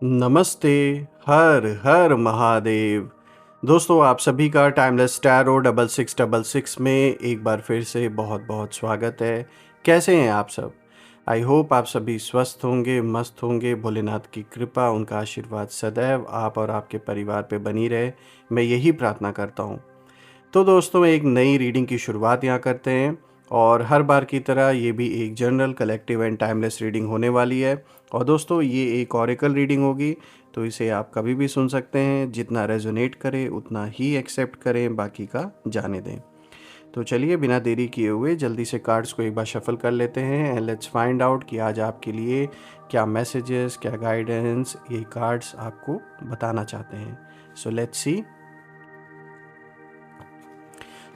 नमस्ते, हर हर महादेव। दोस्तों आप सभी का टाइमलेस टैरो 6666 में एक बार फिर से बहुत बहुत स्वागत है। कैसे हैं आप सब? आई होप आप सभी स्वस्थ होंगे, मस्त होंगे। भोलेनाथ की कृपा, उनका आशीर्वाद सदैव आप और आपके परिवार पे बनी रहे, मैं यही प्रार्थना करता हूँ। तो दोस्तों एक नई रीडिंग की शुरुआत यहाँ करते हैं और हर बार की तरह ये भी एक general collective and timeless reading होने वाली है। और दोस्तों ये एक ऑरेकल रीडिंग होगी, तो इसे आप कभी भी सुन सकते हैं। जितना रेजोनेट करे उतना ही एक्सेप्ट करें, बाकी का जाने दें। तो चलिए बिना देरी किए हुए जल्दी से कार्ड्स को एक बार शफल कर लेते हैं एंड लेट्स फाइंड आउट कि आज आपके लिए क्या मैसेजेस, क्या गाइडेंस ये कार्ड्स आपको बताना चाहते हैं। So let's see.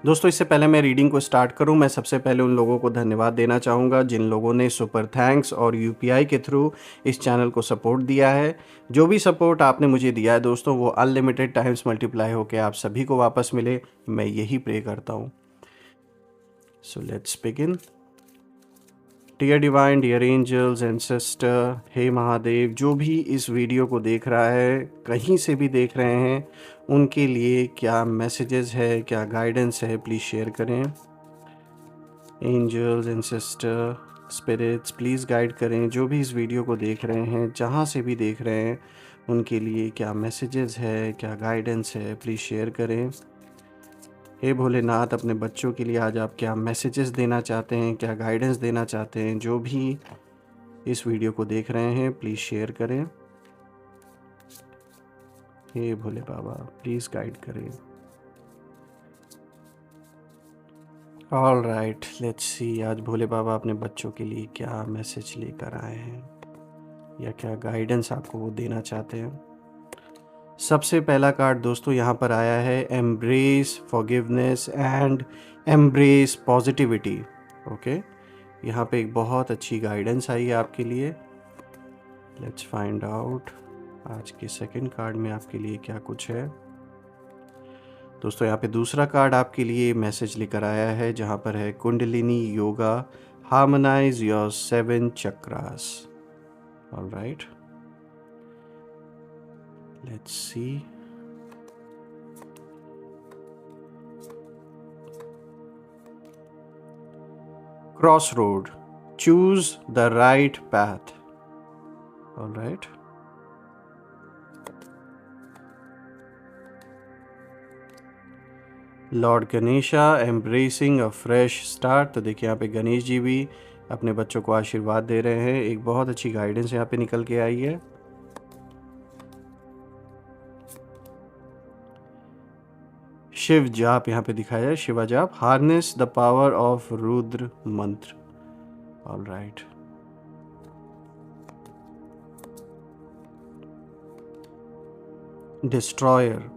दोस्तों इससे पहले मैं रीडिंग को स्टार्ट करूं, मैं सबसे पहले उन लोगों को धन्यवाद देना चाहूँगा जिन लोगों ने सुपर थैंक्स और यूपीआई के थ्रू इस चैनल को सपोर्ट दिया है। जो भी सपोर्ट आपने मुझे दिया है दोस्तों, वो अनलिमिटेड टाइम्स मल्टीप्लाई होकर आप सभी को वापस मिले, मैं यही प्रे करता हूँ। So let's begin. Dear divine, dear angels, ancestor, हे महादेव, जो भी इस वीडियो को देख रहा है, कहीं से भी देख रहे हैं, उनके लिए क्या मैसेजेस है, क्या गाइडेंस है, प्लीज़ शेयर करें। Angels, ancestor, spirits, please guide करें जो भी इस वीडियो को देख रहे हैं, जहाँ से भी देख रहे हैं, उनके लिए क्या मैसेजेस है, क्या गाइडेंस है, प्लीज़ शेयर करें। हे भोलेनाथ, अपने बच्चों के लिए आज आप क्या मैसेजेस देना चाहते हैं, क्या गाइडेंस देना चाहते हैं, जो भी इस वीडियो को देख रहे हैं प्लीज़ शेयर करें। हे भोले बाबा प्लीज़ गाइड करें। ऑल राइट, लेट्स सी आज भोले बाबा अपने बच्चों के लिए क्या मैसेज लेकर आए हैं या क्या गाइडेंस आपको वो देना चाहते हैं। सबसे पहला कार्ड दोस्तों यहाँ पर आया है embrace forgiveness and embrace positivity. Okay, यहाँ पे एक बहुत अच्छी गाइडेंस आई है आपके लिए। लेट्स फाइंड आउट आज के सेकंड कार्ड में आपके लिए क्या कुछ है। दोस्तों यहाँ पे दूसरा कार्ड आपके लिए मैसेज लेकर आया है, जहाँ पर है Kundalini yoga, harmonize your 7 chakras. All right, let's see. Crossroad, choose the right path. All right. Lord Ganesha, embracing a fresh start. तो देखिए यहाँ पे गणेश जी भी अपने बच्चों को आशीर्वाद दे रहे हैं। एक बहुत अच्छी गाइडेंस यहाँ पे निकल के आई है। शिव जाप यहाँ पे दिखाया है, शिवा जाप, harness the power of Rudra mantra. All right, destroyer,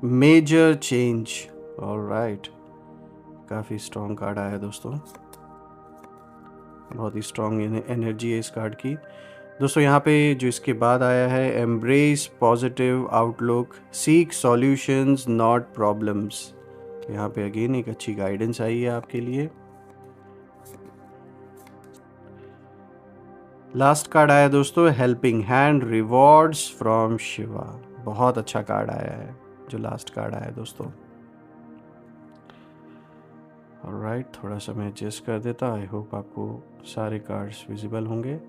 major change. All right, काफ़ी स्ट्रॉन्ग कार्ड आया है दोस्तों, बहुत ही स्ट्रॉन्ग एनर्जी है इस कार्ड की। दोस्तों यहाँ पे जो इसके बाद आया है embrace positive outlook, seek solutions not problems. यहाँ पे अगेन एक अच्छी गाइडेंस आई है आपके लिए। लास्ट कार्ड आया दोस्तों helping hand, rewards from Shiva. बहुत अच्छा कार्ड आया है जो लास्ट कार्ड आया है दोस्तों। ऑलराइट, थोड़ा सा मैं एडजस्ट कर देता, आई होप आपको सारे कार्ड्स विजिबल होंगे।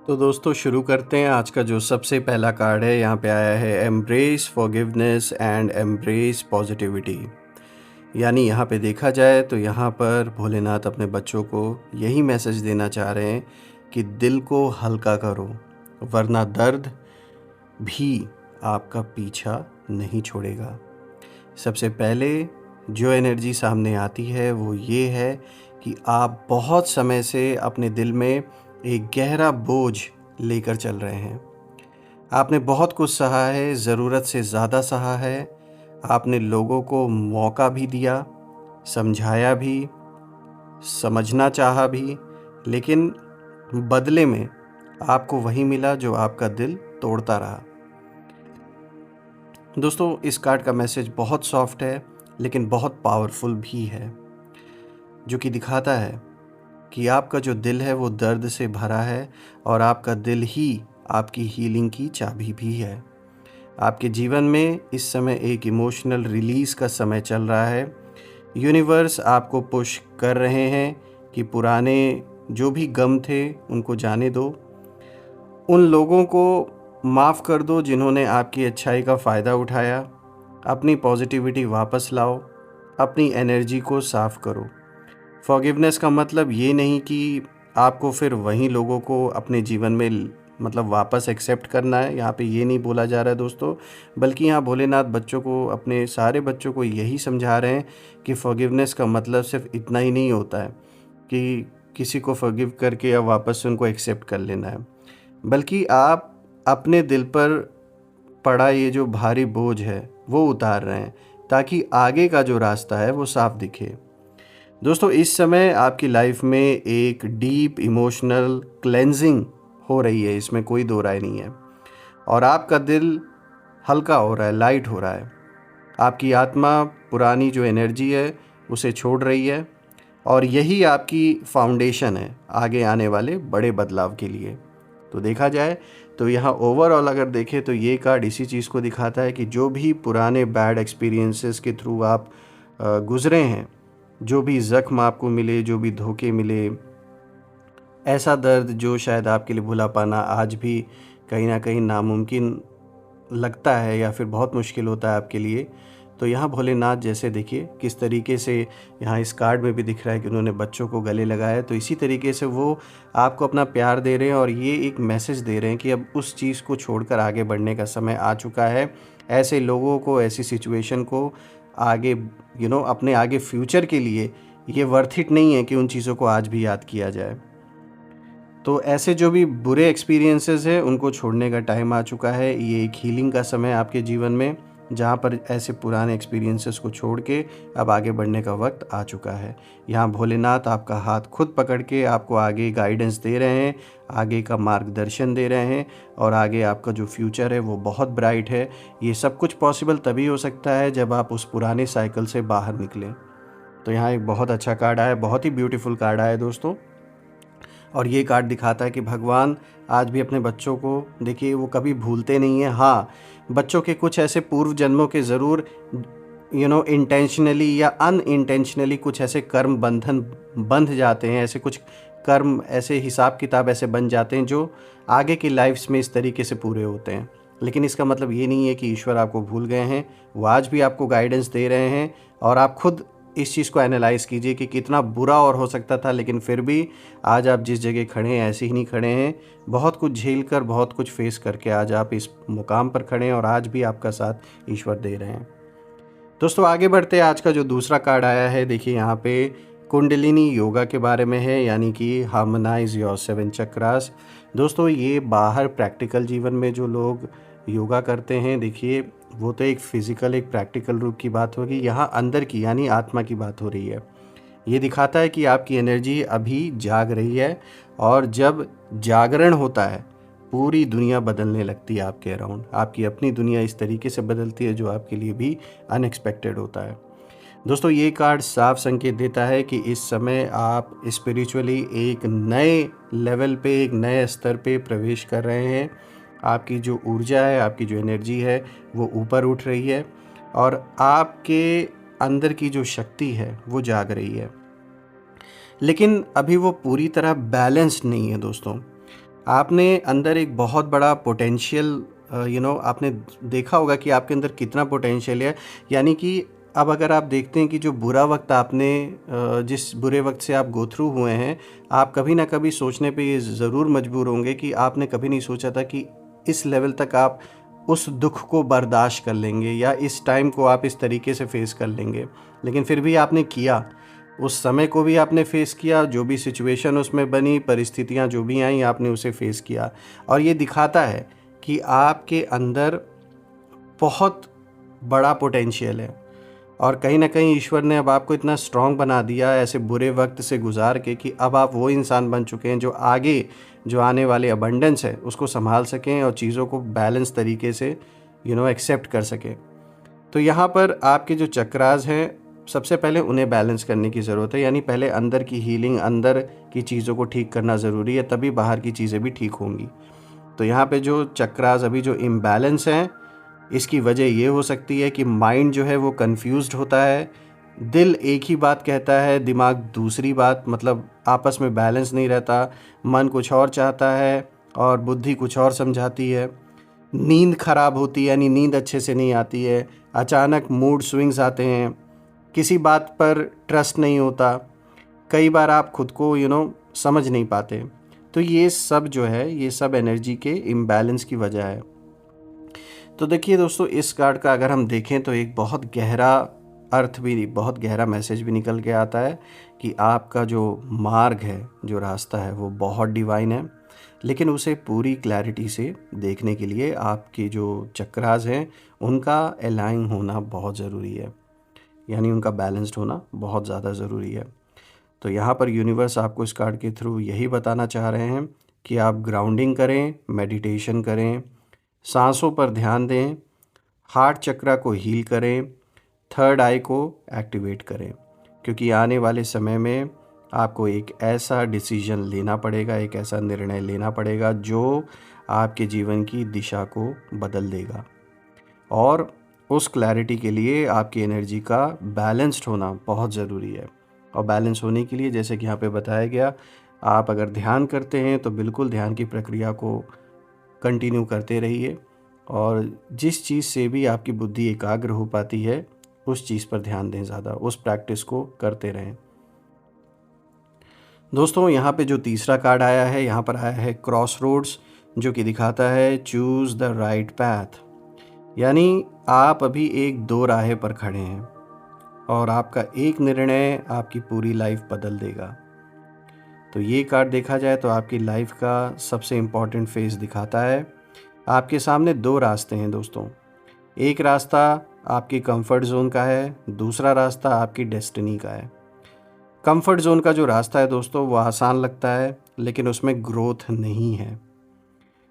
तो दोस्तों शुरू करते हैं। आज का जो सबसे पहला कार्ड है यहाँ पे आया है embrace forgiveness and embrace positivity. यानी यहाँ पे देखा जाए तो यहाँ पर भोलेनाथ अपने बच्चों को यही मैसेज देना चाह रहे हैं कि दिल को हल्का करो, वरना दर्द भी आपका पीछा नहीं छोड़ेगा। सबसे पहले जो एनर्जी सामने आती है वो ये है कि आप बहुत समय से अपने दिल में एक गहरा बोझ लेकर चल रहे हैं। आपने बहुत कुछ सहा है, ज़रूरत से ज़्यादा सहा है। आपने लोगों को मौका भी दिया, समझाया भी, समझना चाहा भी, लेकिन बदले में आपको वही मिला जो आपका दिल तोड़ता रहा। दोस्तों इस कार्ड का मैसेज बहुत सॉफ्ट है लेकिन बहुत पावरफुल भी है, जो कि दिखाता है कि आपका जो दिल है वो दर्द से भरा है और आपका दिल ही आपकी हीलिंग की चाबी भी है। आपके जीवन में इस समय एक इमोशनल रिलीज़ का समय चल रहा है। यूनिवर्स आपको पुश कर रहे हैं कि पुराने जो भी गम थे उनको जाने दो। उन लोगों को माफ़ कर दो जिन्होंने आपकी अच्छाई का फ़ायदा उठाया। अपनी पॉजिटिविटी वापस लाओ, अपनी एनर्जी को साफ़ करो। फॉरगिवनेस का मतलब ये नहीं कि आपको फिर वहीं लोगों को अपने जीवन में मतलब वापस एक्सेप्ट करना है। यहाँ पे ये नहीं बोला जा रहा है दोस्तों, बल्कि यहाँ भोलेनाथ बच्चों को, अपने सारे बच्चों को यही समझा रहे हैं कि फॉरगिवनेस का मतलब सिर्फ इतना ही नहीं होता है कि किसी को फॉरगिव करके या वापस से उनको एक्सेप्ट कर लेना है, बल्कि आप अपने दिल पर पड़ा ये जो भारी बोझ है वो उतार रहे हैं ताकि आगे का जो रास्ता है वो साफ दिखे। दोस्तों, इस समय आपकी लाइफ में एक डीप इमोशनल क्लेंजिंग हो रही है, इसमें कोई दो राय नहीं है। और आपका दिल हल्का हो रहा है, लाइट हो रहा है। आपकी आत्मा पुरानी जो एनर्जी है उसे छोड़ रही है और यही आपकी फाउंडेशन है आगे आने वाले बड़े बदलाव के लिए। तो देखा जाए तो यहाँ ओवरऑल अगर देखें तो ये कार्ड इसी चीज़ को दिखाता है कि जो भी पुराने बैड एक्सपीरियंसेस के थ्रू आप गुज़रे हैं, जो भी ज़ख्म आपको मिले, जो भी धोखे मिले, ऐसा दर्द जो शायद आपके लिए भुला पाना आज भी कहीं ना कहीं नामुमकिन लगता है या फिर बहुत मुश्किल होता है आपके लिए, तो यहाँ भोलेनाथ जैसे देखिए किस तरीके से यहाँ इस कार्ड में भी दिख रहा है कि उन्होंने बच्चों को गले लगाया है। तो इसी तरीके से वो आपको अपना प्यार दे रहे हैं और ये एक मैसेज दे रहे हैं कि अब उस चीज़ को छोड़कर आगे बढ़ने का समय आ चुका है। ऐसे लोगों को, ऐसी सिचुएशन को आगे अपने आगे फ्यूचर के लिए ये वर्थ इट नहीं है कि उन चीज़ों को आज भी याद किया जाए। तो ऐसे जो भी बुरे एक्सपीरियंसेस हैं उनको छोड़ने का टाइम आ चुका है। ये एक हीलिंग का समय आपके जीवन में, जहाँ पर ऐसे पुराने एक्सपीरियंसेस को छोड़ के अब आगे बढ़ने का वक्त आ चुका है। यहाँ भोलेनाथ आपका हाथ खुद पकड़ के आपको आगे गाइडेंस दे रहे हैं, आगे का मार्गदर्शन दे रहे हैं और आगे आपका जो फ्यूचर है वो बहुत ब्राइट है। ये सब कुछ पॉसिबल तभी हो सकता है जब आप उस पुराने साइकिल से बाहर निकलें। तो यहाँ एक बहुत अच्छा कार्ड आया, बहुत ही ब्यूटीफुल कार्ड आया दोस्तों। और ये कार्ड दिखाता है कि भगवान आज भी अपने बच्चों को, देखिए, वो कभी भूलते नहीं हैं। हाँ, बच्चों के कुछ ऐसे पूर्व जन्मों के ज़रूर इंटेंशनली या अनइंटेंशनली कुछ ऐसे कर्म बंधन बंध जाते हैं, ऐसे कुछ कर्म, ऐसे हिसाब किताब ऐसे बन जाते हैं जो आगे की लाइफ्स में इस तरीके से पूरे होते हैं। लेकिन इसका मतलब ये नहीं है कि ईश्वर आपको भूल गए हैं। वो आज भी आपको गाइडेंस दे रहे हैं और आप खुद इस चीज़ को एनालाइज़ कीजिए कि कितना बुरा और हो सकता था, लेकिन फिर भी आज आप जिस जगह खड़े हैं ऐसे ही नहीं खड़े हैं। बहुत कुछ झेल कर, बहुत कुछ फेस करके आज आप इस मुकाम पर खड़े हैं और आज भी आपका साथ ईश्वर दे रहे हैं। दोस्तों, आगे बढ़ते हैं। आज का जो दूसरा कार्ड आया है, देखिए यहाँ पे कुंडलिनी योगा के बारे में है, यानी कि हार्मोनाइज योर 7 चक्रास। दोस्तों, ये बाहर प्रैक्टिकल जीवन में जो लोग योगा करते हैं, देखिए वो तो एक फ़िज़िकल, एक प्रैक्टिकल रूप की बात होगी। यहाँ अंदर की यानी आत्मा की बात हो रही है। ये दिखाता है कि आपकी एनर्जी अभी जाग रही है और जब जागरण होता है पूरी दुनिया बदलने लगती है आपके अराउंड। आपकी अपनी दुनिया इस तरीके से बदलती है जो आपके लिए भी अनएक्सपेक्टेड होता है। दोस्तों, ये कार्ड साफ संकेत देता है कि इस समय आप स्पिरिचुअली एक नए लेवल पे, एक नए स्तर पे प्रवेश कर रहे हैं। आपकी जो ऊर्जा है, आपकी जो एनर्जी है वो ऊपर उठ रही है और आपके अंदर की जो शक्ति है वो जाग रही है। लेकिन अभी वो पूरी तरह बैलेंस्ड नहीं है दोस्तों। आपने अंदर एक बहुत बड़ा पोटेंशियल, आपने देखा होगा कि आपके अंदर कितना पोटेंशियल है। यानी कि अब अगर आप देखते हैं कि जो बुरा वक्त आपने, जिस बुरे वक्त से आप गो थ्रू हुए हैं, आप कभी ना कभी सोचने पे ये ज़रूर मजबूर होंगे कि आपने कभी नहीं सोचा था कि इस लेवल तक आप उस दुख को बर्दाश्त कर लेंगे या इस टाइम को आप इस तरीके से फेस कर लेंगे। लेकिन फिर भी आपने किया, उस समय को भी आपने फेस किया, जो भी सिचुएशन उसमें बनी, परिस्थितियाँ जो भी आई, आपने उसे फेस किया। और ये दिखाता है कि आपके अंदर बहुत बड़ा पोटेंशियल है और कहीं ना कहीं ईश्वर ने अब आपको इतना स्ट्रॉन्ग बना दिया ऐसे बुरे वक्त से गुजार के कि अब आप वो इंसान बन चुके हैं जो आगे जो आने वाले अबंडेंस है उसको संभाल सकें और चीज़ों को बैलेंस तरीके से एक्सेप्ट कर सकें। तो यहाँ पर आपके जो चक्रास हैं सबसे पहले उन्हें बैलेंस करने की ज़रूरत है, यानी पहले अंदर की हीलिंग, अंदर की चीज़ों को ठीक करना ज़रूरी है, तभी बाहर की चीज़ें भी ठीक होंगी। तो यहाँ पे जो चक्रास अभी जो इम्बैलेंस हैं, इसकी वजह ये हो सकती है कि माइंड जो है वो कंफ्यूज्ड होता है, दिल एक ही बात कहता है, दिमाग दूसरी बात, मतलब आपस में बैलेंस नहीं रहता, मन कुछ और चाहता है और बुद्धि कुछ और समझाती है। नींद खराब होती है, यानी नींद अच्छे से नहीं आती है, अचानक मूड स्विंग्स आते हैं, किसी बात पर ट्रस्ट नहीं होता, कई बार आप खुद को समझ नहीं पाते। तो ये सब जो है, ये सब एनर्जी के इम्बैलेंस की वजह है। तो देखिए दोस्तों, इस कार्ड का अगर हम देखें तो एक बहुत गहरा अर्थ भी, बहुत गहरा मैसेज भी निकल के आता है कि आपका जो मार्ग है, जो रास्ता है, वो बहुत डिवाइन है, लेकिन उसे पूरी क्लैरिटी से देखने के लिए आपके जो चक्रास हैं उनका अलाइन होना बहुत ज़रूरी है, यानी उनका बैलेंस्ड होना बहुत ज़्यादा ज़रूरी है। तो यहाँ पर यूनिवर्स आपको इस कार्ड के थ्रू यही बताना चाह रहे हैं कि आप ग्राउंडिंग करें, मेडिटेशन करें, सांसों पर ध्यान दें, हार्ट चक्रा को हील करें, थर्ड आई को एक्टिवेट करें, क्योंकि आने वाले समय में आपको एक ऐसा डिसीजन लेना पड़ेगा, एक ऐसा निर्णय लेना पड़ेगा जो आपके जीवन की दिशा को बदल देगा। और उस क्लैरिटी के लिए आपकी एनर्जी का बैलेंस्ड होना बहुत ज़रूरी है। और बैलेंस होने के लिए, जैसे कि यहाँ पे बताया गया, आप अगर ध्यान करते हैं तो बिल्कुल ध्यान की प्रक्रिया को कंटिन्यू करते रहिए, और जिस चीज़ से भी आपकी बुद्धि एकाग्र हो पाती है उस चीज़ पर ध्यान दें, ज़्यादा उस प्रैक्टिस को करते रहें। दोस्तों, यहाँ पे जो तीसरा कार्ड आया है, यहाँ पर आया है क्रॉस रोड्स, जो कि दिखाता है चूज़ द राइट पैथ, यानी आप अभी एक दो राह पर खड़े हैं और आपका एक निर्णय आपकी पूरी लाइफ बदल देगा। तो ये कार्ड देखा जाए तो आपकी लाइफ का सबसे इम्पॉर्टेंट फेज़ दिखाता है। आपके सामने दो रास्ते हैं दोस्तों, एक रास्ता आपकी कंफर्ट जोन का है, दूसरा रास्ता आपकी डेस्टिनी का है। कंफर्ट जोन का जो रास्ता है दोस्तों, वो आसान लगता है, लेकिन उसमें ग्रोथ नहीं है।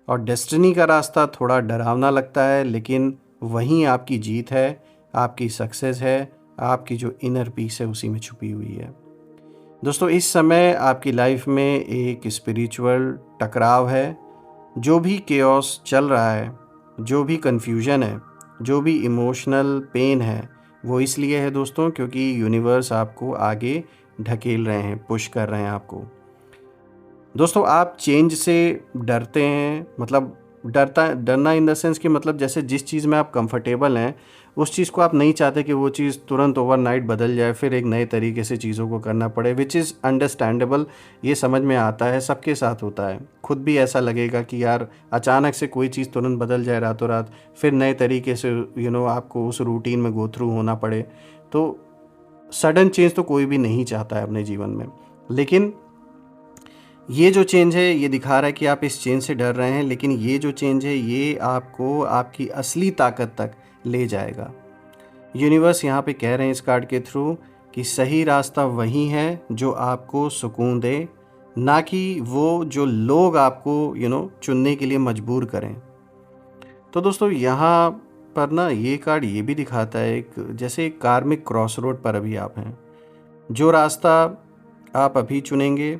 और डेस्टिनी का रास्ता थोड़ा डरावना लगता है, लेकिन वहीं आपकी जीत है, आपकी सक्सेस है, आपकी जो इनर पीस है उसी में छुपी हुई है। दोस्तों, इस समय आपकी लाइफ में एक स्पिरिचुअल टकराव है। जो भी केओस चल रहा है, जो भी कन्फ्यूजन है, जो भी इमोशनल पेन है, वो इसलिए है दोस्तों क्योंकि यूनिवर्स आपको आगे ढकेल रहे हैं, पुश कर रहे हैं आपको। दोस्तों, आप चेंज से डरते हैं, मतलब डरना इन द सेंस कि मतलब जैसे जिस चीज़ में आप कंफर्टेबल हैं उस चीज़ को आप नहीं चाहते कि वो चीज़ तुरंत ओवरनाइट बदल जाए, फिर एक नए तरीके से चीज़ों को करना पड़े, विच इज़ अंडरस्टैंडेबल। ये समझ में आता है, सबके साथ होता है। खुद भी ऐसा लगेगा कि यार अचानक से कोई चीज़ तुरंत बदल जाए रातों रात, फिर नए तरीके से आपको उस रूटीन में गो थ्रू होना पड़े। तो सडन चेंज तो कोई भी नहीं चाहता है अपने जीवन में, लेकिन ये जो चेंज है ये दिखा रहा है कि आप इस चेंज से डर रहे हैं, लेकिन ये जो चेंज है ये आपको आपकी असली ताकत तक ले जाएगा। यूनिवर्स यहाँ पे कह रहे हैं इस कार्ड के थ्रू कि सही रास्ता वही है जो आपको सुकून दे, ना कि वो जो लोग आपको चुनने के लिए मजबूर करें। तो दोस्तों, यहाँ पर ना ये कार्ड ये भी दिखाता है एक जैसे एक कार्मिक क्रॉस रोड पर अभी आप हैं। जो रास्ता आप अभी चुनेंगे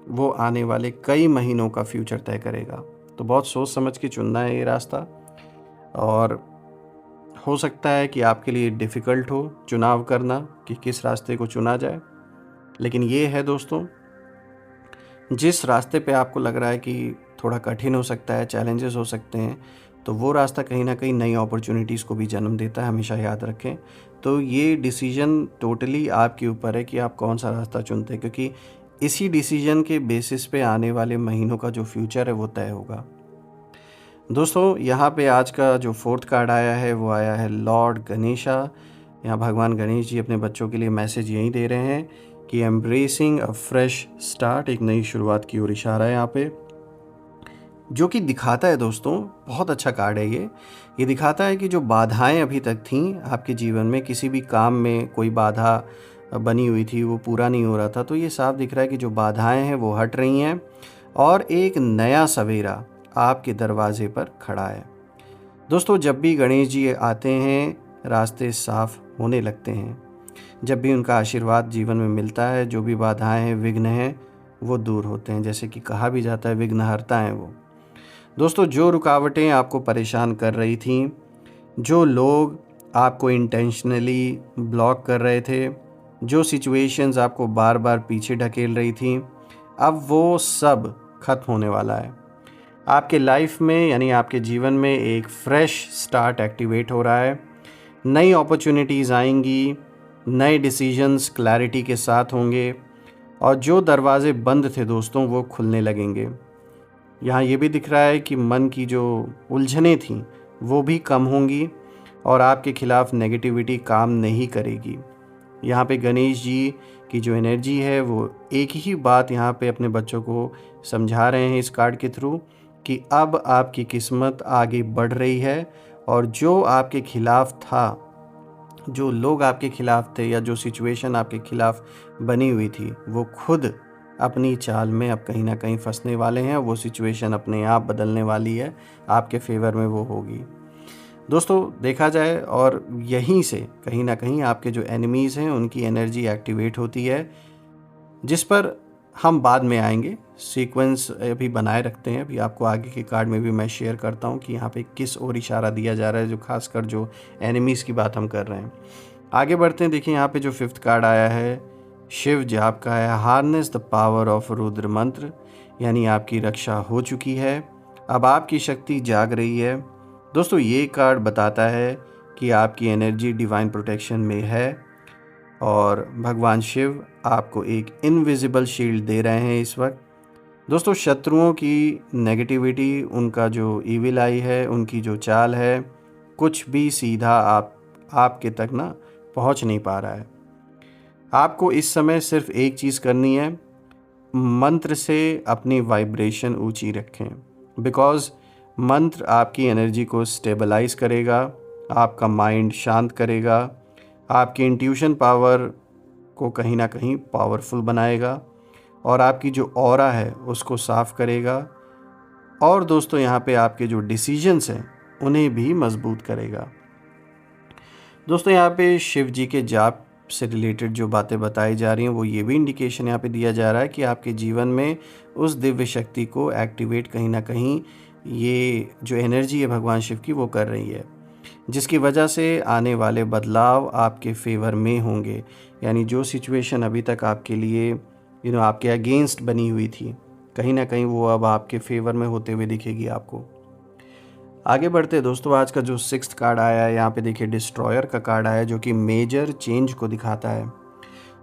वो आने वाले कई महीनों का फ्यूचर तय करेगा। तो बहुत सोच समझ के चुनना है ये रास्ता, और हो सकता है कि आपके लिए डिफ़िकल्ट हो चुनाव करना कि किस रास्ते को चुना जाए, लेकिन ये है दोस्तों, जिस रास्ते पे आपको लग रहा है कि थोड़ा कठिन हो सकता है, चैलेंजेस हो सकते हैं, तो वो रास्ता कहीं ना कहीं नई अपॉर्चुनिटीज़ को भी जन्म देता है, हमेशा याद रखें। तो ये डिसीजन टोटली आपके ऊपर है कि आप कौन सा रास्ता चुनते हैं, क्योंकि इसी डिसीजन के बेसिस पे आने वाले महीनों का जो फ्यूचर है वो तय होगा। दोस्तों, यहाँ पे आज का जो फोर्थ कार्ड आया है वो आया है लॉर्ड गणेशा। यहाँ भगवान गणेश जी अपने बच्चों के लिए मैसेज यही दे रहे हैं कि एम्ब्रेसिंग अ फ्रेश स्टार्ट, एक नई शुरुआत की ओर इशारा है यहाँ पे, जो कि दिखाता है दोस्तों, बहुत अच्छा कार्ड है ये दिखाता है कि जो बाधाएं अभी तक थीं आपके जीवन में, किसी भी काम में कोई बाधा बनी हुई थी, वो पूरा नहीं हो रहा था, तो ये साफ दिख रहा है कि जो बाधाएं हैं वो हट रही हैं और एक नया सवेरा आपके दरवाजे पर खड़ा है। दोस्तों, जब भी गणेश जी आते हैं रास्ते साफ होने लगते हैं। जब भी उनका आशीर्वाद जीवन में मिलता है, जो भी बाधाएं हैं, विघ्न हैं, वो दूर होते हैं। जैसे कि कहा भी जाता है, विघ्नहर्ता हैं वो। दोस्तों, जो रुकावटें आपको परेशान कर रही थीं, जो लोग आपको इंटेंशनली ब्लॉक कर रहे थे, जो सिचुएशंस आपको बार बार पीछे ढकेल रही थीं, अब वो सब खत्म होने वाला है। आपके लाइफ में यानी आपके जीवन में एक फ्रेश स्टार्ट एक्टिवेट हो रहा है। नई अपॉर्चुनिटीज़ आएंगी, नए डिसीजंस क्लैरिटी के साथ होंगे और जो दरवाज़े बंद थे दोस्तों, वो खुलने लगेंगे। यहाँ ये भी दिख रहा है कि मन की जो उलझनें थीं वो भी कम होंगी और आपके खिलाफ नेगेटिविटी काम नहीं करेगी। यहाँ पे गणेश जी की जो एनर्जी है वो एक ही बात यहाँ पे अपने बच्चों को समझा रहे हैं इस कार्ड के थ्रू, कि अब आपकी किस्मत आगे बढ़ रही है और जो आपके खिलाफ था, जो लोग आपके खिलाफ थे या जो सिचुएशन आपके खिलाफ बनी हुई थी, वो खुद अपनी चाल में अब कहीं ना कहीं फंसने वाले हैं। वो सिचुएशन अपने आप बदलने वाली है, आपके फेवर में वो होगी। दोस्तों, देखा जाए और यहीं से कहीं ना कहीं आपके जो एनिमीज़ हैं उनकी एनर्जी एक्टिवेट होती है, जिस पर हम बाद में आएंगे। सीक्वेंस अभी बनाए रखते हैं, अभी आपको आगे के कार्ड में भी मैं शेयर करता हूं कि यहाँ पे किस ओर इशारा दिया जा रहा है, जो खासकर जो एनिमीज़ की बात हम कर रहे हैं। आगे बढ़ते हैं। देखिए, यहाँ पे जो 5th कार्ड आया है, शिव जाप का है। Harness the power of Rudra मंत्र, यानी आपकी रक्षा हो चुकी है, अब आपकी शक्ति जाग रही है। दोस्तों, ये कार्ड बताता है कि आपकी एनर्जी डिवाइन प्रोटेक्शन में है और भगवान शिव आपको एक इनविजिबल शील्ड दे रहे हैं इस वक्त। दोस्तों, शत्रुओं की नेगेटिविटी, उनका जो ईविल आई है, उनकी जो चाल है, कुछ भी सीधा आपके तक ना पहुंच नहीं पा रहा है। आपको इस समय सिर्फ एक चीज़ करनी है, मंत्र से अपनी वाइब्रेशन ऊंची रखें, बिकॉज़ मंत्र आपकी एनर्जी को स्टेबलाइज करेगा, आपका माइंड शांत करेगा, आपकी इंट्यूशन पावर को कहीं ना कहीं पावरफुल बनाएगा और आपकी जो ऑरा है उसको साफ करेगा। और दोस्तों, यहाँ पे आपके जो डिसीजंस हैं उन्हें भी मजबूत करेगा। दोस्तों, यहाँ पे शिव जी के जाप से रिलेटेड जो बातें बताई जा रही हैं, वो ये भी इंडिकेशन यहाँ पे दिया जा रहा है कि आपके जीवन में उस दिव्य शक्ति को एक्टिवेट कहीं ना कहीं ये जो एनर्जी है भगवान शिव की, वो कर रही है, जिसकी वजह से आने वाले बदलाव आपके फेवर में होंगे। यानी जो सिचुएशन अभी तक आपके लिए आपके अगेंस्ट बनी हुई थी, कहीं ना कहीं वो अब आपके फेवर में होते हुए दिखेगी आपको। आगे बढ़ते दोस्तों, आज का जो 6th कार्ड आया है, यहाँ पे देखिए डिस्ट्रॉयर का कार्ड आया है, जो कि मेजर चेंज को दिखाता है।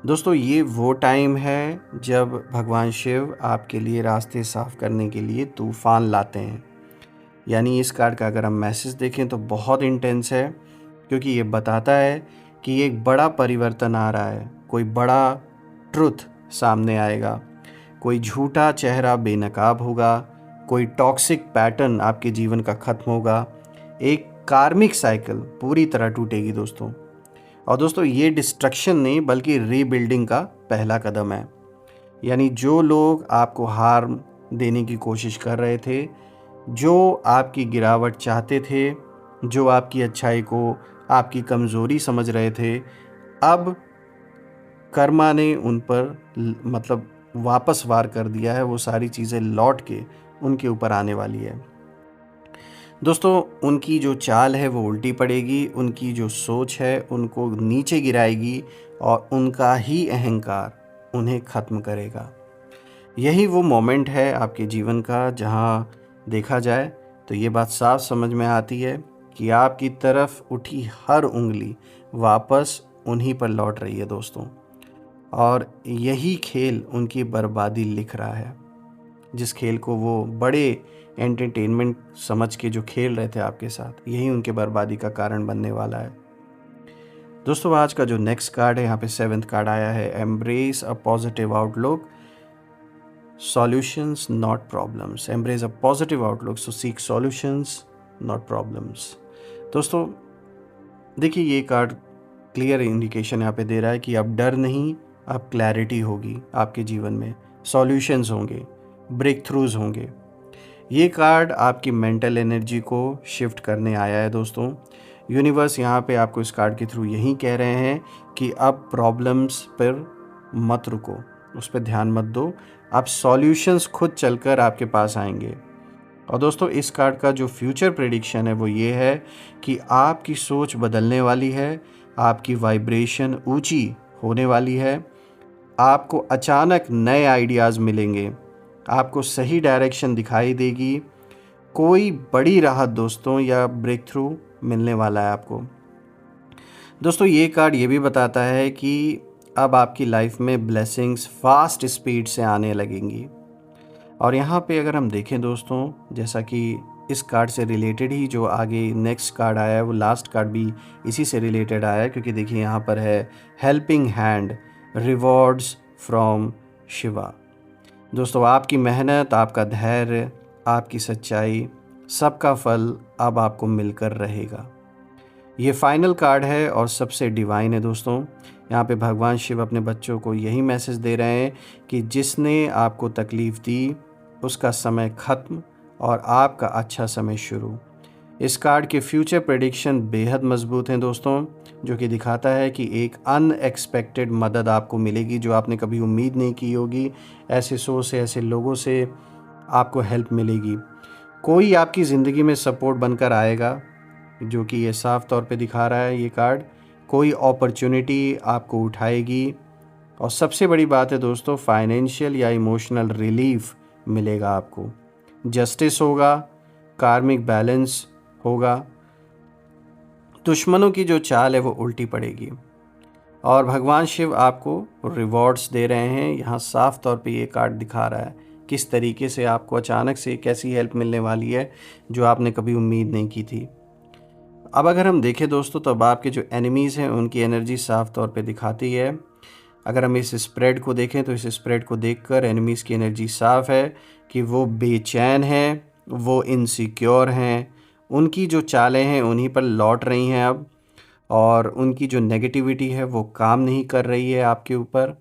दोस्तों, ये वो टाइम है जब भगवान शिव आपके लिए रास्ते साफ करने के लिए तूफान लाते हैं। यानी इस कार्ड का अगर हम मैसेज देखें तो बहुत इंटेंस है, क्योंकि ये बताता है कि एक बड़ा परिवर्तन आ रहा है, कोई बड़ा ट्रुथ सामने आएगा, कोई झूठा चेहरा बेनकाब होगा, कोई टॉक्सिक पैटर्न आपके जीवन का ख़त्म होगा, एक कार्मिक साइकिल पूरी तरह टूटेगी दोस्तों। और दोस्तों, ये डिस्ट्रक्शन नहीं बल्कि रीबिल्डिंग का पहला कदम है। यानी जो लोग आपको हार्म देने की कोशिश कर रहे थे, जो आपकी गिरावट चाहते थे, जो आपकी अच्छाई को आपकी कमज़ोरी समझ रहे थे, अब कर्मा ने उन पर मतलब वापस वार कर दिया है। वो सारी चीज़ें लौट के उनके ऊपर आने वाली है। दोस्तों, उनकी जो चाल है वो उल्टी पड़ेगी, उनकी जो सोच है उनको नीचे गिराएगी और उनका ही अहंकार उन्हें ख़त्म करेगा। यही वो मोमेंट है आपके जीवन का जहाँ देखा जाए तो ये बात साफ समझ में आती है कि आपकी तरफ उठी हर उंगली वापस उन्हीं पर लौट रही है दोस्तों। और यही खेल उनकी बर्बादी लिख रहा है, जिस खेल को वो बड़े एंटरटेनमेंट समझ के जो खेल रहे थे आपके साथ, यही उनके बर्बादी का कारण बनने वाला है। दोस्तों, आज का जो नेक्स्ट कार्ड है, यहाँ पे 7th कार्ड आया है, embrace a positive outlook, solutions not problems. Embrace a positive outlook, so seek solutions not problems. दोस्तों, देखिए, ये कार्ड क्लियर इंडिकेशन यहाँ पे दे रहा है कि अब डर नहीं, अब क्लैरिटी होगी आपके जीवन में, सॉल्यूशंस होंगे, ब्रेक थ्रूज होंगे। ये कार्ड आपकी मेंटल एनर्जी को शिफ्ट करने आया है दोस्तों। यूनिवर्स यहाँ पे आपको इस कार्ड के थ्रू यही कह रहे हैं कि अब प्रॉब्लम्स पर मत रुको, उस पर ध्यान मत दो, अब सॉल्यूशंस खुद चलकर आपके पास आएंगे। और दोस्तों इस कार्ड का जो फ्यूचर प्रेडिक्शन है वो ये है कि आपकी सोच बदलने वाली है, आपकी वाइब्रेशन ऊंची होने वाली है, आपको अचानक नए आइडियाज़ मिलेंगे, आपको सही डायरेक्शन दिखाई देगी, कोई बड़ी राहत दोस्तों या ब्रेक थ्रू मिलने वाला है आपको। दोस्तों ये कार्ड ये भी बताता है कि अब आपकी लाइफ में ब्लेसिंग्स फास्ट स्पीड से आने लगेंगी। और यहाँ पे अगर हम देखें दोस्तों, जैसा कि इस कार्ड से रिलेटेड ही जो आगे नेक्स्ट कार्ड आया है वो लास्ट कार्ड भी इसी से रिलेटेड आया है, क्योंकि देखिए यहाँ पर है helping hand, rewards from Shiva. दोस्तों आपकी मेहनत, आपका धैर्य, आपकी सच्चाई, सबका फल अब आपको मिलकर रहेगा। ये फाइनल कार्ड है और सबसे डिवाइन है दोस्तों। यहाँ पे भगवान शिव अपने बच्चों को यही मैसेज दे रहे हैं कि जिसने आपको तकलीफ़ दी उसका समय ख़त्म और आपका अच्छा समय शुरू। इस कार्ड के फ्यूचर प्रेडिक्शन बेहद मजबूत हैं दोस्तों, जो कि दिखाता है कि एक अनएक्सपेक्टेड मदद आपको मिलेगी जो आपने कभी उम्मीद नहीं की होगी। ऐसे सोच से, ऐसे लोगों से आपको हेल्प मिलेगी। कोई आपकी ज़िंदगी में सपोर्ट बनकर आएगा, जो कि ये साफ तौर पे दिखा रहा है ये कार्ड। कोई अपॉर्चुनिटी आपको उठाएगी और सबसे बड़ी बात है दोस्तों, फाइनेंशियल या इमोशनल रिलीफ मिलेगा आपको। जस्टिस होगा, कार्मिक बैलेंस होगा, दुश्मनों की जो चाल है वो उल्टी पड़ेगी और भगवान शिव आपको रिवॉर्ड्स दे रहे हैं। यहाँ साफ तौर पे ये कार्ड दिखा रहा है किस तरीके से आपको अचानक से एक ऐसी हेल्प मिलने वाली है जो आपने कभी उम्मीद नहीं की थी। अब अगर हम देखें दोस्तों, तो अब आपके जो एनिमीज़ हैं उनकी एनर्जी साफ तौर पे दिखाती है। अगर हम इस स्प्रेड को देखें तो इस स्प्रेड को देखकर एनिमीज़ की एनर्जी साफ़ है कि वो बेचैन हैं, वो इनसिक्योर हैं, उनकी जो चालें हैं उन्हीं पर लौट रही हैं अब, और उनकी जो नेगेटिविटी है वो काम नहीं कर रही है आपके ऊपर।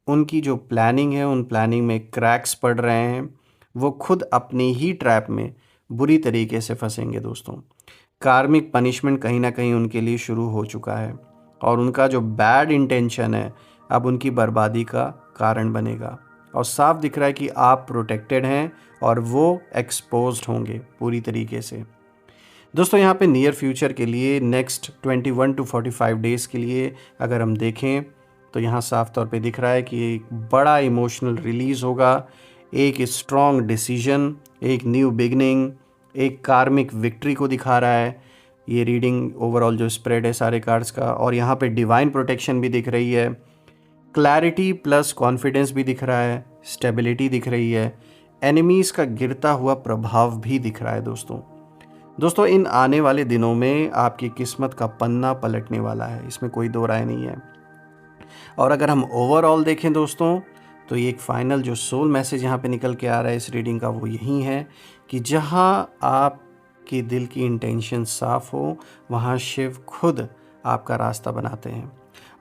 उनकी जो प्लानिंग है उन प्लानिंग में क्रैक्स पड़ रहे हैं, वो खुद अपनी ही ट्रैप में बुरी तरीके से फंसेंगे दोस्तों। कार्मिक पनिशमेंट कहीं ना कहीं उनके लिए शुरू हो चुका है और उनका जो बैड इंटेंशन है अब उनकी बर्बादी का कारण बनेगा। और साफ दिख रहा है कि आप प्रोटेक्टेड हैं और वो एक्सपोज्ड होंगे पूरी तरीके से। दोस्तों यहाँ पे नियर फ्यूचर के लिए नेक्स्ट 21 टू 45 डेज़ के लिए अगर हम देखें तो यहाँ साफ तौर पे दिख रहा है कि एक बड़ा इमोशनल रिलीज़ होगा, एक स्ट्रॉन्ग डिसीजन, एक न्यू बिगनिंग, एक कार्मिक विक्ट्री को दिखा रहा है ये रीडिंग। ओवरऑल जो स्प्रेड है सारे कार्ड्स का, और यहाँ पे डिवाइन प्रोटेक्शन भी दिख रही है, क्लैरिटी प्लस कॉन्फिडेंस भी दिख रहा है, स्टेबिलिटी दिख रही है, एनिमीज़ का गिरता हुआ प्रभाव भी दिख रहा है दोस्तों इन आने वाले दिनों में आपकी किस्मत का पन्ना पलटने वाला है, इसमें कोई दो राय नहीं है। और अगर हम ओवरऑल देखें दोस्तों, तो ये एक फाइनल जो सोल मैसेज यहाँ पे निकल के आ रहा है इस रीडिंग का वो यही है कि जहाँ आपके दिल की इंटेंशन साफ़ हो वहाँ शिव खुद आपका रास्ता बनाते हैं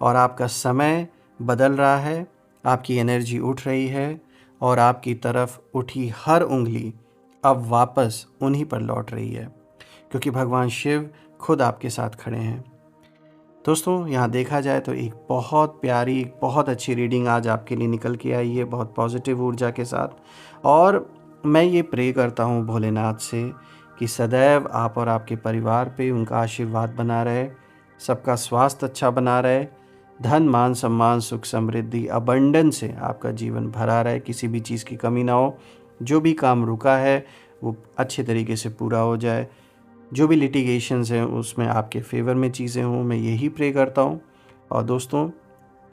और आपका समय बदल रहा है, आपकी एनर्जी उठ रही है और आपकी तरफ उठी हर उंगली अब वापस उन्हीं पर लौट रही है, क्योंकि भगवान शिव खुद आपके साथ खड़े हैं। दोस्तों यहाँ देखा जाए तो एक बहुत प्यारी, बहुत अच्छी रीडिंग आज आपके लिए निकल के आई है, बहुत पॉजिटिव ऊर्जा के साथ। और मैं ये प्रे करता हूँ भोलेनाथ से कि सदैव आप और आपके परिवार पे उनका आशीर्वाद बना रहे, सबका स्वास्थ्य अच्छा बना रहे, धन मान सम्मान सुख समृद्धि अबंडेंस से आपका जीवन भरा रहे, किसी भी चीज़ की कमी ना हो, जो भी काम रुका है वो अच्छे तरीके से पूरा हो जाए, जो भी लिटिगेशंस हैं उसमें आपके फेवर में चीज़ें हों, मैं यही प्रे करता हूँ। और दोस्तों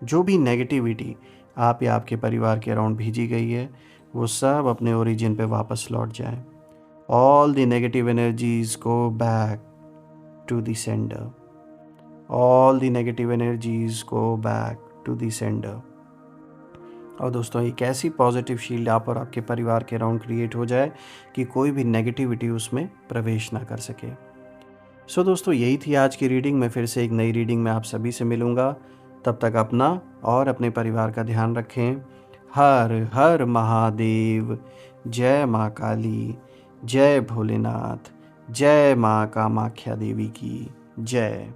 जो भी नेगेटिविटी आप या आपके परिवार के अराउंड भेजी गई है वो सब अपने ओरिजिन पे वापस लौट जाए। All the negative energies go back to the sender, all the negative energies go back to the sender. और दोस्तों एक ऐसी पॉजिटिव शील्ड आप और आपके परिवार के अराउंड क्रिएट हो जाए कि कोई भी नेगेटिविटी उसमें प्रवेश ना कर सके। सो दोस्तों यही थी आज की रीडिंग। मैं फिर से एक नई रीडिंग में आप सभी से मिलूँगा, तब तक अपना और अपने परिवार का ध्यान रखें। हर हर महादेव, जय माँ काली, जय भोलेनाथ, जय माँ कामाख्या देवी की जय।